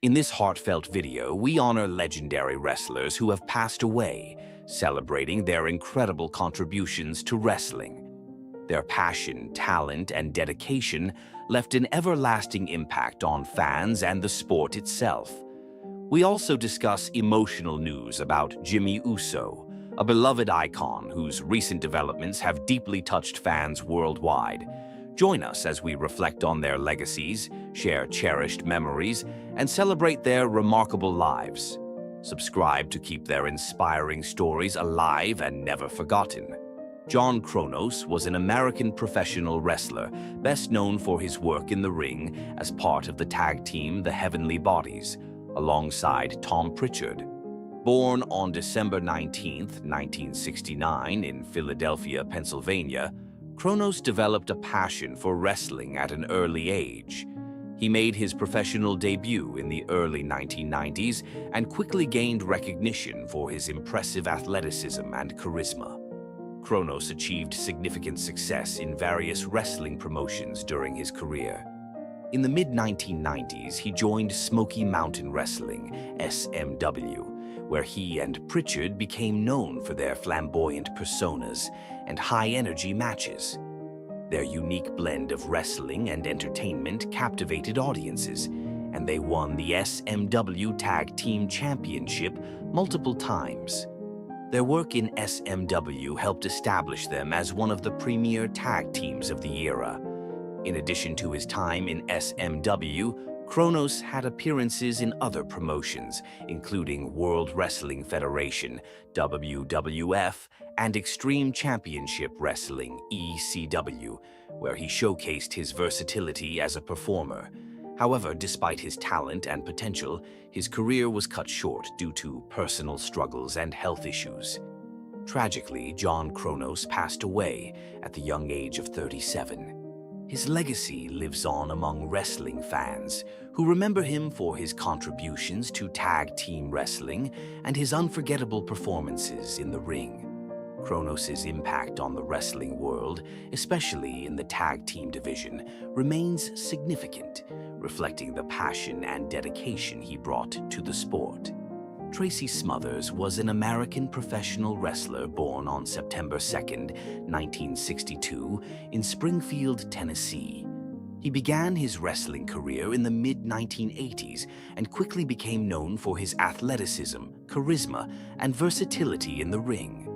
In this heartfelt video, we honor legendary wrestlers who have passed away, celebrating their incredible contributions to wrestling. Their passion, talent, and dedication left an everlasting impact on fans and the sport itself. We also discuss emotional news about Jimmy Uso, a beloved icon whose recent developments have deeply touched fans worldwide. Join us as we reflect on their legacies, share cherished memories, and celebrate their remarkable lives. Subscribe to keep their inspiring stories alive and never forgotten. John Kronos was an American professional wrestler, best known for his work in the ring as part of the tag team The Heavenly Bodies, alongside Tom Pritchard. Born on December 19, 1969 in Philadelphia, Pennsylvania, Kronos developed a passion for wrestling at an early age. He made his professional debut in the early 1990s and quickly gained recognition for his impressive athleticism and charisma. Kronos achieved significant success in various wrestling promotions during his career. In the mid-1990s, he joined Smoky Mountain Wrestling, SMW, where he and Pritchard became known for their flamboyant personas and high-energy matches. Their unique blend of wrestling and entertainment captivated audiences, and they won the SMW Tag Team Championship multiple times. Their work in SMW helped establish them as one of the premier tag teams of the era. In addition to his time in SMW, Kronos had appearances in other promotions, including World Wrestling Federation, WWF, and Extreme Championship Wrestling, ECW, where he showcased his versatility as a performer. However, despite his talent and potential, his career was cut short due to personal struggles and health issues. Tragically, John Kronos passed away at the young age of 37. His legacy lives on among wrestling fans, who remember him for his contributions to tag team wrestling and his unforgettable performances in the ring. Kronos' impact on the wrestling world, especially in the tag team division, remains significant, reflecting the passion and dedication he brought to the sport. Tracy Smothers was an American professional wrestler born on September 2, 1962, in Springfield, Tennessee. He began his wrestling career in the mid-1980s and quickly became known for his athleticism, charisma, and versatility in the ring.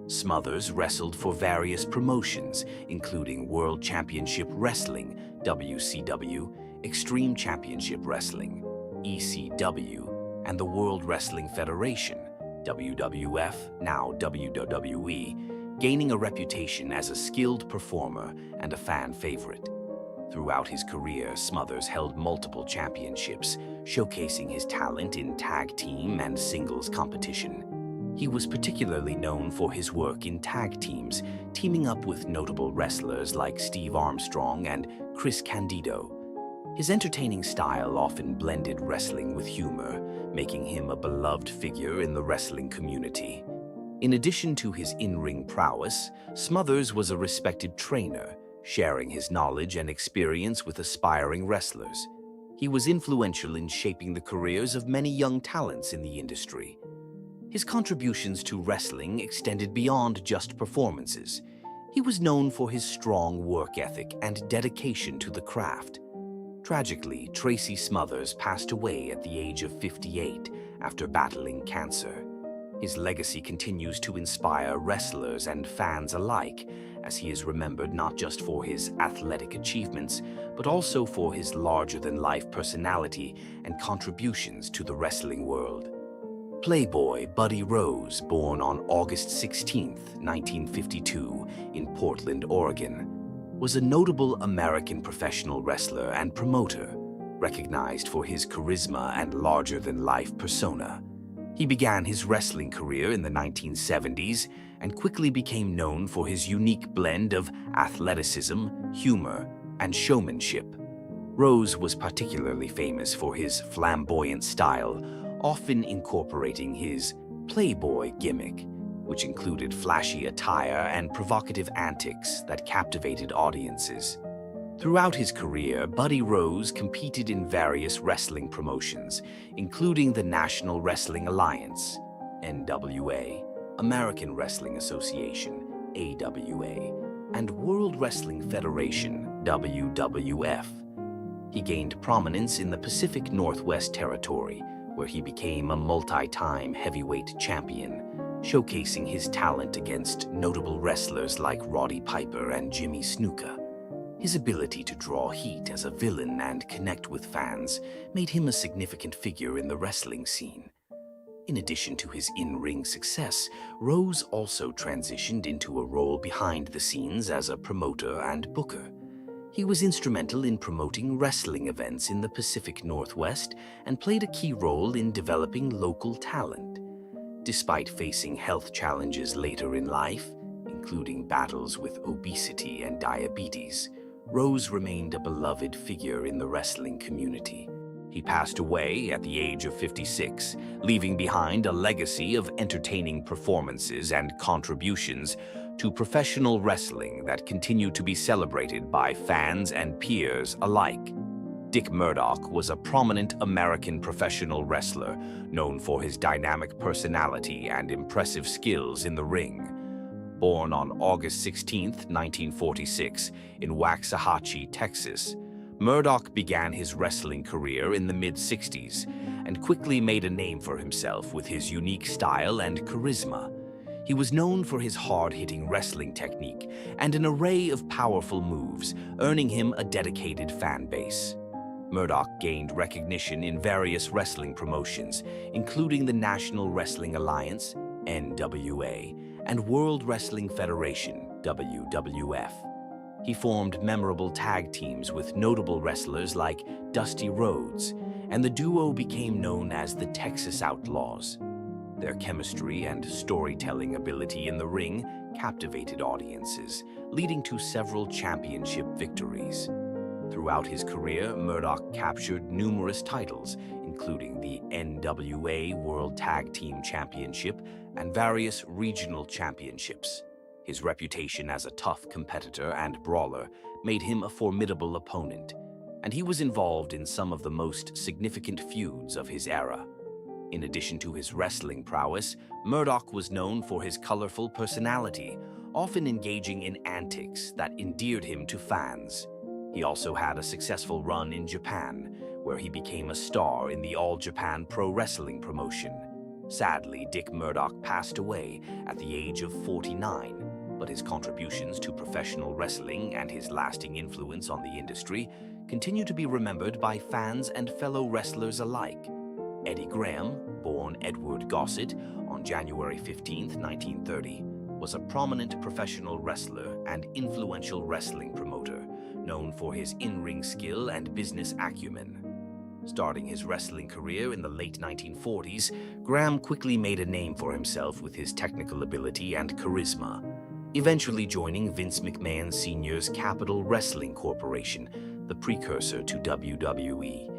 Smothers wrestled for various promotions, including World Championship Wrestling, WCW, Extreme Championship Wrestling, ECW, and the World Wrestling Federation, WWF, now WWE, gaining a reputation as a skilled performer and a fan favorite. Throughout his career, Smothers held multiple championships, showcasing his talent in tag team and singles competition. He was particularly known for his work in tag teams, teaming up with notable wrestlers like Steve Armstrong and Chris Candido. His entertaining style often blended wrestling with humor, making him a beloved figure in the wrestling community. In addition to his in-ring prowess, Smothers was a respected trainer, sharing his knowledge and experience with aspiring wrestlers. He was influential in shaping the careers of many young talents in the industry. His contributions to wrestling extended beyond just performances. He was known for his strong work ethic and dedication to the craft. Tragically, Tracy Smothers passed away at the age of 58 after battling cancer. His legacy continues to inspire wrestlers and fans alike, as he is remembered not just for his athletic achievements, but also for his larger-than-life personality and contributions to the wrestling world. Playboy Buddy Rose, born on August 16, 1952, in Portland, Oregon, was a notable American professional wrestler and promoter, recognized for his charisma and larger-than-life persona. He began his wrestling career in the 1970s and quickly became known for his unique blend of athleticism, humor, and showmanship. Rose was particularly famous for his flamboyant style, often incorporating his Playboy gimmick, which included flashy attire and provocative antics that captivated audiences. Throughout his career, Buddy Rose competed in various wrestling promotions, including the National Wrestling Alliance, NWA, American Wrestling Association, AWA, and World Wrestling Federation, WWF. He gained prominence in the Pacific Northwest Territory, where he became a multi-time heavyweight champion, showcasing his talent against notable wrestlers like Roddy Piper and Jimmy Snuka. His ability to draw heat as a villain and connect with fans made him a significant figure in the wrestling scene. In addition to his in-ring success, Rose also transitioned into a role behind the scenes as a promoter and booker. He was instrumental in promoting wrestling events in the Pacific Northwest and played a key role in developing local talent. Despite facing health challenges later in life, including battles with obesity and diabetes, Rose remained a beloved figure in the wrestling community. He passed away at the age of 56, leaving behind a legacy of entertaining performances and contributions to professional wrestling that continue to be celebrated by fans and peers alike. Dick Murdoch was a prominent American professional wrestler known for his dynamic personality and impressive skills in the ring. Born on August 16, 1946, in Waxahachie, Texas, Murdoch began his wrestling career in the mid-60s and quickly made a name for himself with his unique style and charisma. He was known for his hard-hitting wrestling technique and an array of powerful moves, earning him a dedicated fan base. Murdoch gained recognition in various wrestling promotions, including the National Wrestling Alliance, NWA, and World Wrestling Federation, WWF. He formed memorable tag teams with notable wrestlers like Dusty Rhodes, and the duo became known as the Texas Outlaws. Their chemistry and storytelling ability in the ring captivated audiences, leading to several championship victories. Throughout his career, Murdoch captured numerous titles, including the NWA World Tag Team Championship and various regional championships. His reputation as a tough competitor and brawler made him a formidable opponent, and he was involved in some of the most significant feuds of his era. In addition to his wrestling prowess, Murdoch was known for his colorful personality, often engaging in antics that endeared him to fans. He also had a successful run in Japan, where he became a star in the All Japan Pro Wrestling promotion. Sadly, Dick Murdoch passed away at the age of 49, but his contributions to professional wrestling and his lasting influence on the industry continue to be remembered by fans and fellow wrestlers alike. Eddie Graham, born Edward Gossett on January 15, 1930, was a prominent professional wrestler and influential wrestling promoter, known for his in-ring skill and business acumen. Starting his wrestling career in the late 1940s, Graham quickly made a name for himself with his technical ability and charisma, eventually joining Vince McMahon Sr.'s Capital Wrestling Corporation, the precursor to WWE.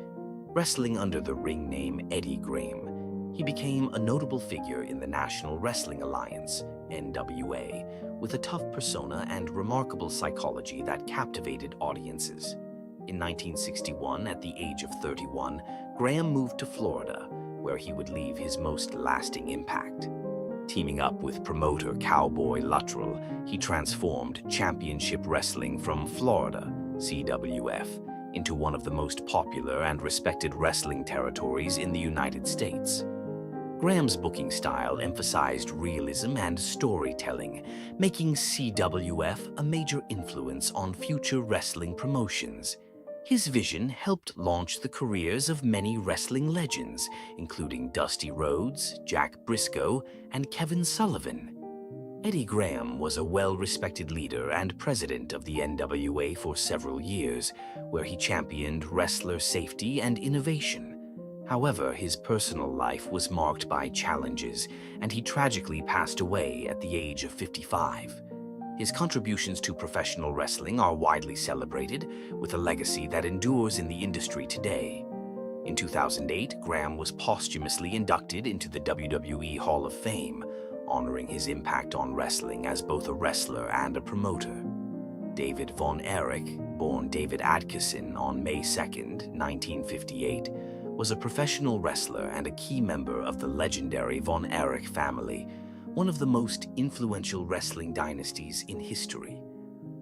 Wrestling under the ring name Eddie Graham, he became a notable figure in the National Wrestling Alliance, NWA, with a tough persona and remarkable psychology that captivated audiences. In 1961, at the age of 31, Graham moved to Florida, where he would leave his most lasting impact. Teaming up with promoter Cowboy Luttrell, he transformed Championship Wrestling from Florida, CWF, into one of the most popular and respected wrestling territories in the United States. Graham's booking style emphasized realism and storytelling, making CWF a major influence on future wrestling promotions. His vision helped launch the careers of many wrestling legends, including Dusty Rhodes, Jack Briscoe, and Kevin Sullivan. Eddie Graham was a well-respected leader and president of the NWA for several years, where he championed wrestler safety and innovation. However, his personal life was marked by challenges, and he tragically passed away at the age of 55. His contributions to professional wrestling are widely celebrated, with a legacy that endures in the industry today. In 2008, Graham was posthumously inducted into the WWE Hall of Fame, honoring his impact on wrestling as both a wrestler and a promoter. David Von Erich, born David Atkinson on May 2, 1958, was a professional wrestler and a key member of the legendary Von Erich family, one of the most influential wrestling dynasties in history.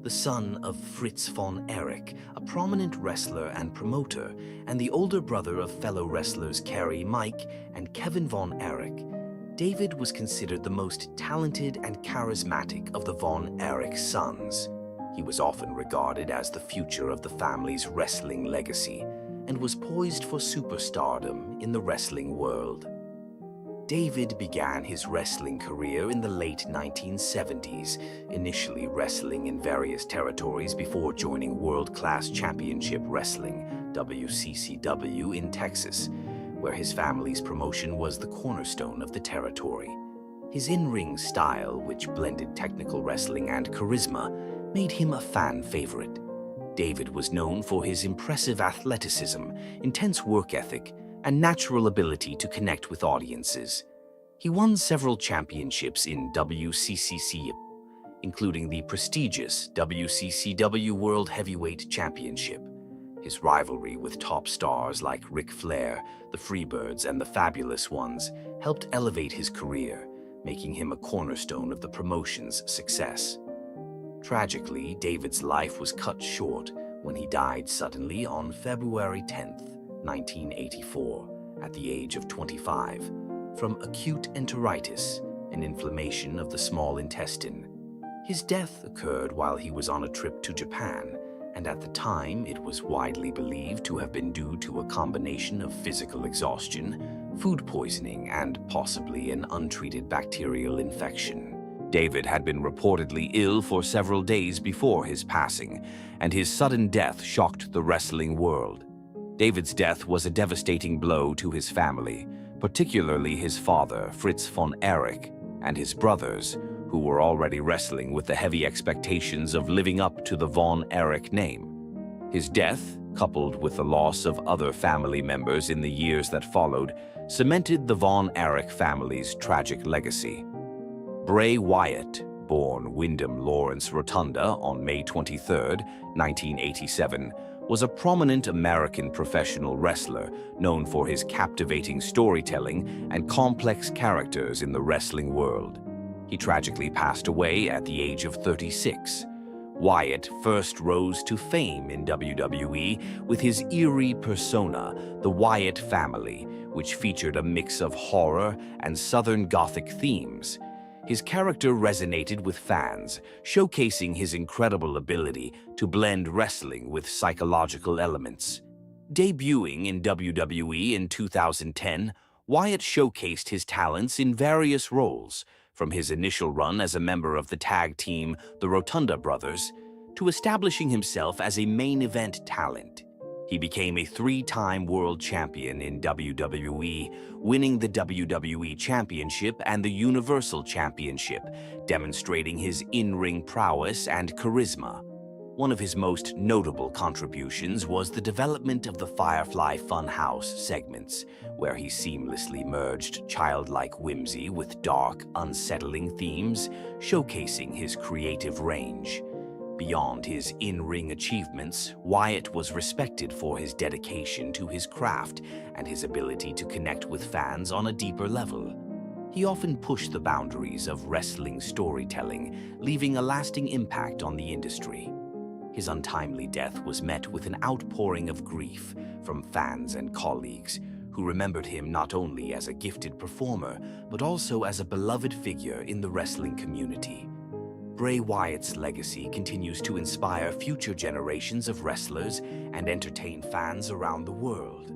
The son of Fritz von Erich, a prominent wrestler and promoter, and the older brother of fellow wrestlers Kerry, Mike, and Kevin von Erich, David was considered the most talented and charismatic of the Von Erich sons. He was often regarded as the future of the family's wrestling legacy and was poised for superstardom in the wrestling world. David began his wrestling career in the late 1970s, initially wrestling in various territories before joining World Class Championship Wrestling, WCCW, in Texas, where his family's promotion was the cornerstone of the territory. His in-ring style, which blended technical wrestling and charisma, made him a fan favorite. David was known for his impressive athleticism, intense work ethic, and natural ability to connect with audiences. He won several championships in WCCC, including the prestigious WCCW World Heavyweight Championship. His rivalry with top stars like Ric Flair, the Freebirds, and the Fabulous Ones helped elevate his career, making him a cornerstone of the promotion's success. Tragically, David's life was cut short when he died suddenly on February 10, 1984, at the age of 25, from acute enteritis, an inflammation of the small intestine. His death occurred while he was on a trip to Japan, and at the time it was widely believed to have been due to a combination of physical exhaustion, food poisoning, and possibly an untreated bacterial infection. David had been reportedly ill for several days before his passing, and his sudden death shocked the wrestling world. David's death was a devastating blow to his family, particularly his father, Fritz von Erich, and his brothers, who were already wrestling with the heavy expectations of living up to the Von Erich name. His death, coupled with the loss of other family members in the years that followed, cemented the Von Erich family's tragic legacy. Bray Wyatt, born Wyndham Lawrence Rotunda on May 23, 1987, was a prominent American professional wrestler known for his captivating storytelling and complex characters in the wrestling world. He tragically passed away at the age of 36. Wyatt first rose to fame in WWE with his eerie persona, the Wyatt family, which featured a mix of horror and Southern Gothic themes. His character resonated with fans, showcasing his incredible ability to blend wrestling with psychological elements. Debuting in WWE in 2010, Wyatt showcased his talents in various roles, from his initial run as a member of the tag team the Rotunda Brothers to establishing himself as a main event talent. He became a three-time world champion in WWE, winning the WWE Championship and the Universal Championship, demonstrating his in-ring prowess and charisma. One of his most notable contributions was the development of the Firefly Funhouse segments, where he seamlessly merged childlike whimsy with dark, unsettling themes, showcasing his creative range. Beyond his in-ring achievements, Wyatt was respected for his dedication to his craft and his ability to connect with fans on a deeper level. He often pushed the boundaries of wrestling storytelling, leaving a lasting impact on the industry. His untimely death was met with an outpouring of grief from fans and colleagues who remembered him not only as a gifted performer, but also as a beloved figure in the wrestling community. Bray Wyatt's legacy continues to inspire future generations of wrestlers and entertain fans around the world.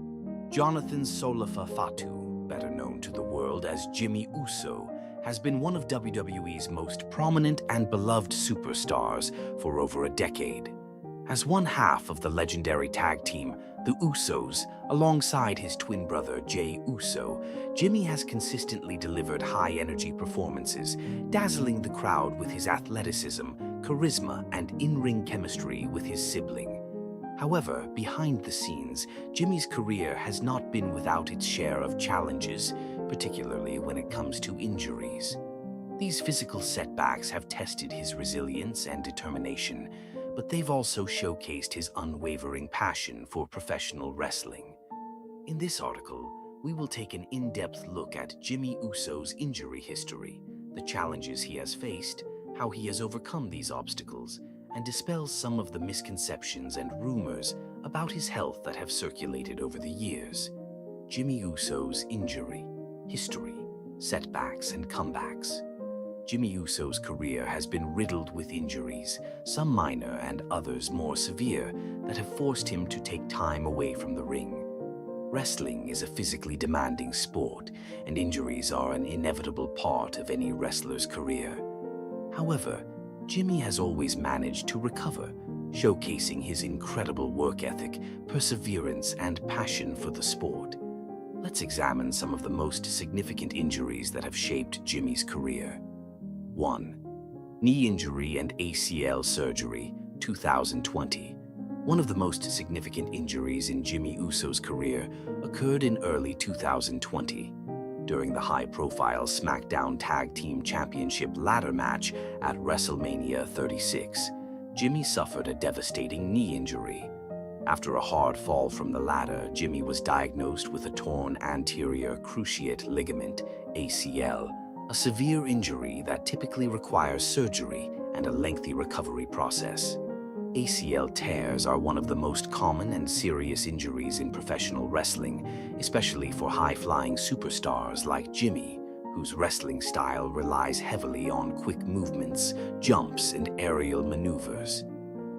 Jonathan Solafa Fatu, better known to the world as Jimmy Uso, has been one of WWE's most prominent and beloved superstars for over a decade. As one half of the legendary tag team, the Usos, alongside his twin brother Jey Uso, Jimmy has consistently delivered high-energy performances, dazzling the crowd with his athleticism, charisma, and in-ring chemistry with his sibling. However, behind the scenes, Jimmy's career has not been without its share of challenges, particularly when it comes to injuries. These physical setbacks have tested his resilience and determination, but they've also showcased his unwavering passion for professional wrestling. In this article, we will take an in-depth look at Jimmy Uso's injury history, the challenges he has faced, how he has overcome these obstacles, and dispels some of the misconceptions and rumors about his health that have circulated over the years. Jimmy Uso's injury, history, setbacks, and comebacks. Jimmy Uso's career has been riddled with injuries, some minor and others more severe, that have forced him to take time away from the ring. Wrestling is a physically demanding sport, and injuries are an inevitable part of any wrestler's career. However, Jimmy has always managed to recover, showcasing his incredible work ethic, perseverance, and passion for the sport. Let's examine some of the most significant injuries that have shaped Jimmy's career. 1. Knee injury and ACL surgery, 2020. One of the most significant injuries in Jimmy Uso's career occurred in early 2020. During the high-profile SmackDown Tag Team Championship ladder match at WrestleMania 36, Jimmy suffered a devastating knee injury. After a hard fall from the ladder, Jimmy was diagnosed with a torn anterior cruciate ligament, ACL, a severe injury that typically requires surgery and a lengthy recovery process. ACL tears are one of the most common and serious injuries in professional wrestling, especially for high-flying superstars like Jimmy, whose wrestling style relies heavily on quick movements, jumps, and aerial maneuvers.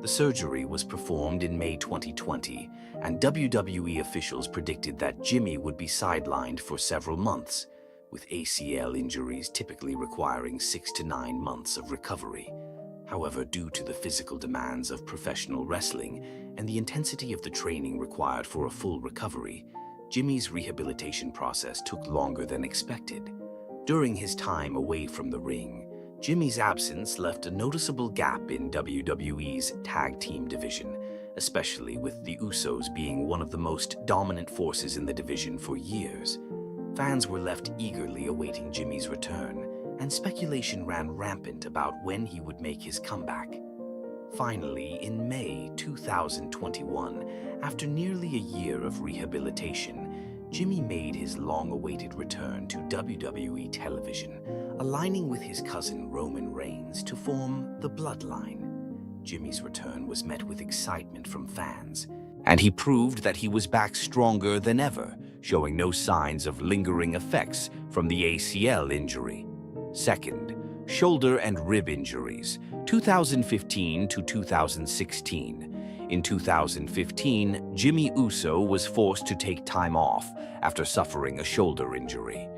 The surgery was performed in May 2020, and WWE officials predicted that Jimmy would be sidelined for several months, with ACL injuries typically requiring 6 to 9 months of recovery. However, due to the physical demands of professional wrestling and the intensity of the training required for a full recovery, Jimmy's rehabilitation process took longer than expected. During his time away from the ring, Jimmy's absence left a noticeable gap in WWE's tag team division, especially with the Usos being one of the most dominant forces in the division for years. Fans were left eagerly awaiting Jimmy's return, and speculation ran rampant about when he would make his comeback. Finally, in May 2021, after nearly a year of rehabilitation, Jimmy made his long-awaited return to WWE television, aligning with his cousin Roman Reigns to form the Bloodline. Jimmy's return was met with excitement from fans, and he proved that he was back stronger than ever, showing no signs of lingering effects from the ACL injury. Second, shoulder and rib injuries, 2015 to 2016. In 2015, Jimmy Uso was forced to take time off after suffering a shoulder injury.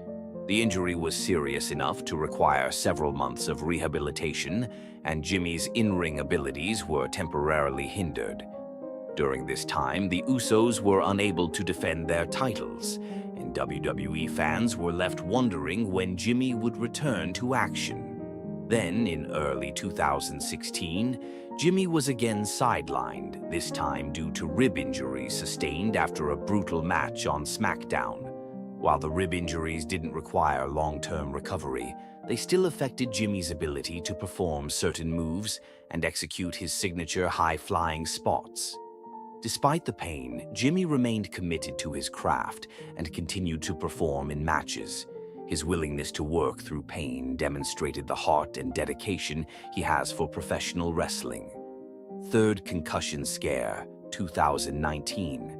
The injury was serious enough to require several months of rehabilitation, and Jimmy's in-ring abilities were temporarily hindered. During this time, the Usos were unable to defend their titles, and WWE fans were left wondering when Jimmy would return to action. Then, in early 2016, Jimmy was again sidelined, this time due to rib injuries sustained after a brutal match on SmackDown. While the rib injuries didn't require long-term recovery, they still affected Jimmy's ability to perform certain moves and execute his signature high-flying spots. Despite the pain, Jimmy remained committed to his craft and continued to perform in matches. His willingness to work through pain demonstrated the heart and dedication he has for professional wrestling. Third concussion scare, 2019.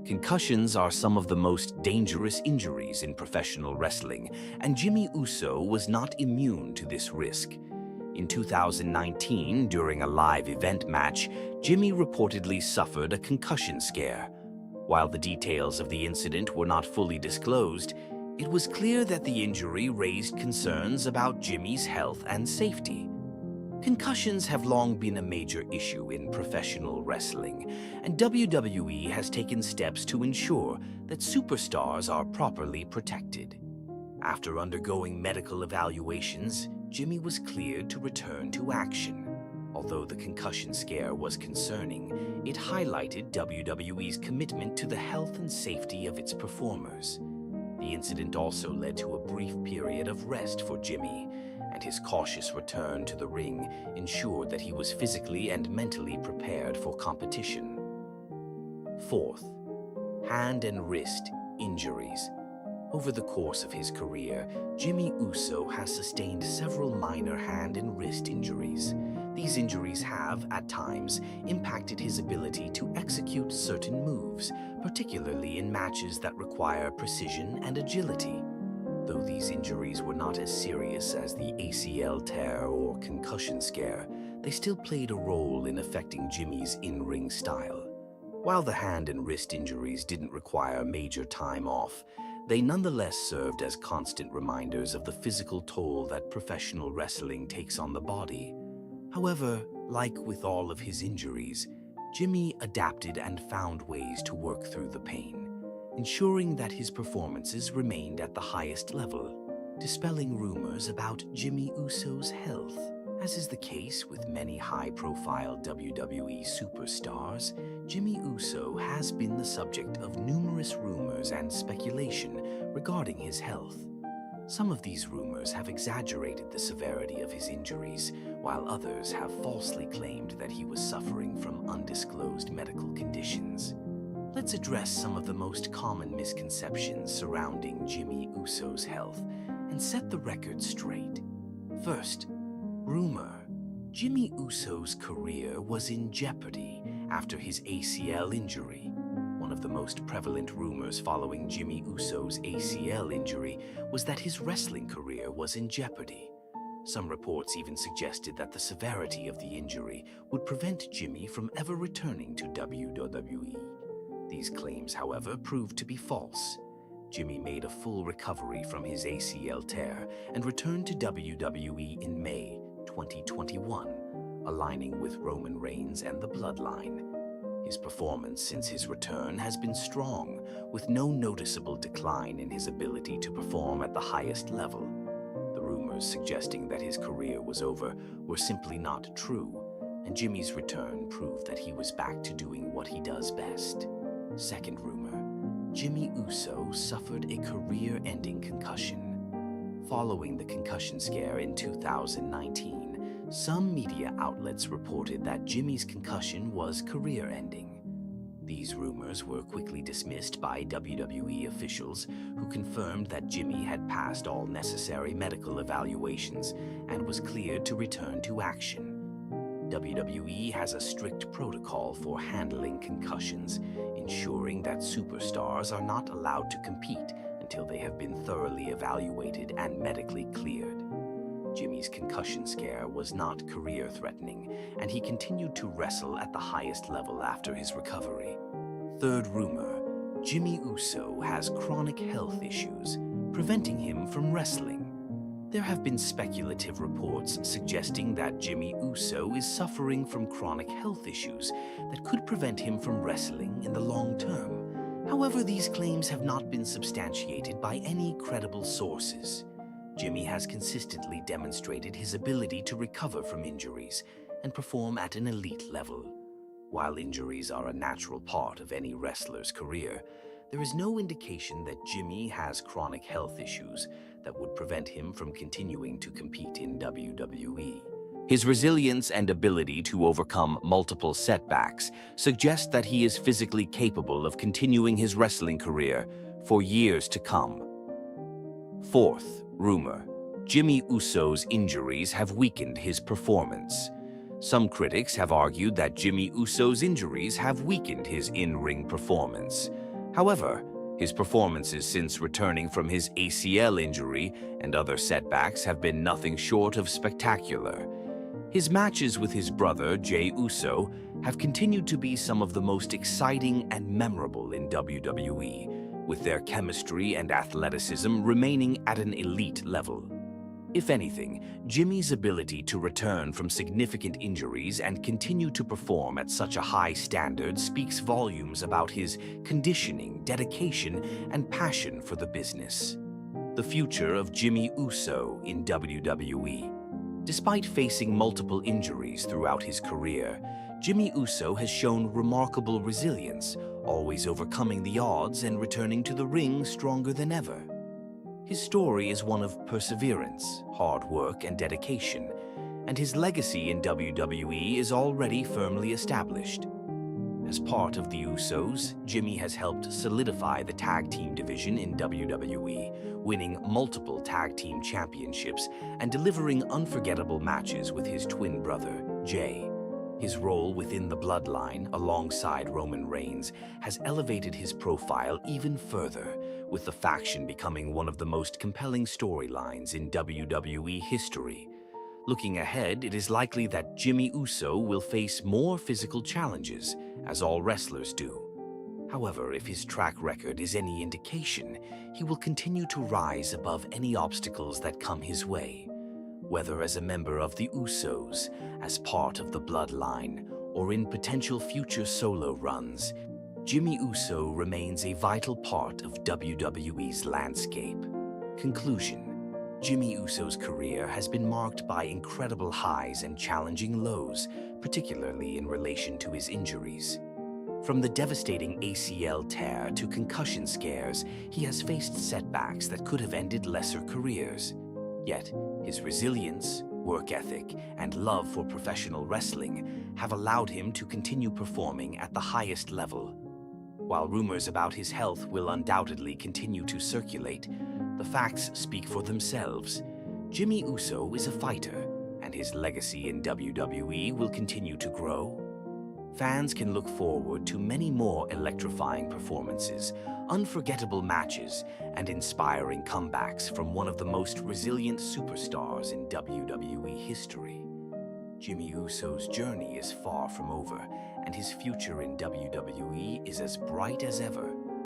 Concussions are some of the most dangerous injuries in professional wrestling, and Jimmy Uso was not immune to this risk. In 2019, during a live event match, Jimmy reportedly suffered a concussion scare. While the details of the incident were not fully disclosed, it was clear that the injury raised concerns about Jimmy's health and safety. Concussions have long been a major issue in professional wrestling, and WWE has taken steps to ensure that superstars are properly protected. After undergoing medical evaluations, Jimmy was cleared to return to action. Although the concussion scare was concerning, it highlighted WWE's commitment to the health and safety of its performers. The incident also led to a brief period of rest for Jimmy, and his cautious return to the ring ensured that he was physically and mentally prepared for competition. Fourth, hand and wrist injuries. Over the course of his career, Jimmy Uso has sustained several minor hand and wrist injuries. These injuries have, at times, impacted his ability to execute certain moves, particularly in matches that require precision and agility. Though these injuries were not as serious as the ACL tear or concussion scare, they still played a role in affecting Jimmy's in-ring style. While the hand and wrist injuries didn't require major time off, they nonetheless served as constant reminders of the physical toll that professional wrestling takes on the body. However, like with all of his injuries, Jimmy adapted and found ways to work through the pain, ensuring that his performances remained at the highest level, dispelling rumors about Jimmy Uso's health. As is the case with many high-profile WWE superstars, Jimmy Uso has been the subject of numerous rumors and speculation regarding his health. Some of these rumors have exaggerated the severity of his injuries, while others have falsely claimed that he was suffering from undisclosed medical conditions. Let's address some of the most common misconceptions surrounding Jimmy Uso's health and set the record straight. First, rumor. Jimmy Uso's career was in jeopardy after his ACL injury. One of the most prevalent rumors following Jimmy Uso's ACL injury was that his wrestling career was in jeopardy. Some reports even suggested that the severity of the injury would prevent Jimmy from ever returning to WWE. These claims, however, proved to be false. Jimmy made a full recovery from his ACL tear and returned to WWE in May 2021, aligning with Roman Reigns and the Bloodline. His performance since his return has been strong, with no noticeable decline in his ability to perform at the highest level. The rumors suggesting that his career was over were simply not true, and Jimmy's return proved that he was back to doing what he does best. Second rumor, Jimmy Uso suffered a career-ending concussion. Following the concussion scare in 2019, some media outlets reported that Jimmy's concussion was career-ending. These rumors were quickly dismissed by WWE officials, who confirmed that Jimmy had passed all necessary medical evaluations and was cleared to return to action. WWE has a strict protocol for handling concussions, ensuring that superstars are not allowed to compete until they have been thoroughly evaluated and medically cleared. Jimmy's concussion scare was not career-threatening, and he continued to wrestle at the highest level after his recovery. Third rumor, Jimmy Uso has chronic health issues, preventing him from wrestling. There have been speculative reports suggesting that Jimmy Uso is suffering from chronic health issues that could prevent him from wrestling in the long term. However, these claims have not been substantiated by any credible sources. Jimmy has consistently demonstrated his ability to recover from injuries and perform at an elite level. While injuries are a natural part of any wrestler's career, there is no indication that Jimmy has chronic health issues that would prevent him from continuing to compete in WWE. His resilience and ability to overcome multiple setbacks suggest that he is physically capable of continuing his wrestling career for years to come. Fourth rumor, Jimmy Uso's injuries have weakened his performance. Some critics have argued that Jimmy Uso's injuries have weakened his in-ring performance. However, his performances since returning from his ACL injury and other setbacks have been nothing short of spectacular. His matches with his brother, Jey Uso, have continued to be some of the most exciting and memorable in WWE, with their chemistry and athleticism remaining at an elite level. If anything, Jimmy's ability to return from significant injuries and continue to perform at such a high standard speaks volumes about his conditioning, dedication, and passion for the business. The future of Jimmy Uso in WWE. Despite facing multiple injuries throughout his career, Jimmy Uso has shown remarkable resilience, always overcoming the odds and returning to the ring stronger than ever. His story is one of perseverance, hard work, and dedication, and his legacy in WWE is already firmly established. As part of the Usos, Jimmy has helped solidify the tag team division in WWE, winning multiple tag team championships and delivering unforgettable matches with his twin brother, Jay. His role within the bloodline, alongside Roman Reigns, has elevated his profile even further, with the faction becoming one of the most compelling storylines in WWE history. Looking ahead, it is likely that Jimmy Uso will face more physical challenges, as all wrestlers do. However, if his track record is any indication, he will continue to rise above any obstacles that come his way. Whether as a member of the Usos, as part of the bloodline, or in potential future solo runs, Jimmy Uso remains a vital part of WWE's landscape. Conclusion: Jimmy Uso's career has been marked by incredible highs and challenging lows, particularly in relation to his injuries. From the devastating ACL tear to concussion scares, he has faced setbacks that could have ended lesser careers. Yet, his resilience, work ethic, and love for professional wrestling have allowed him to continue performing at the highest level. While rumors about his health will undoubtedly continue to circulate, the facts speak for themselves. Jimmy Uso is a fighter, and his legacy in WWE will continue to grow. Fans can look forward to many more electrifying performances, unforgettable matches, and inspiring comebacks from one of the most resilient superstars in WWE history. Jimmy Uso's journey is far from over, and his future in WWE is as bright as ever.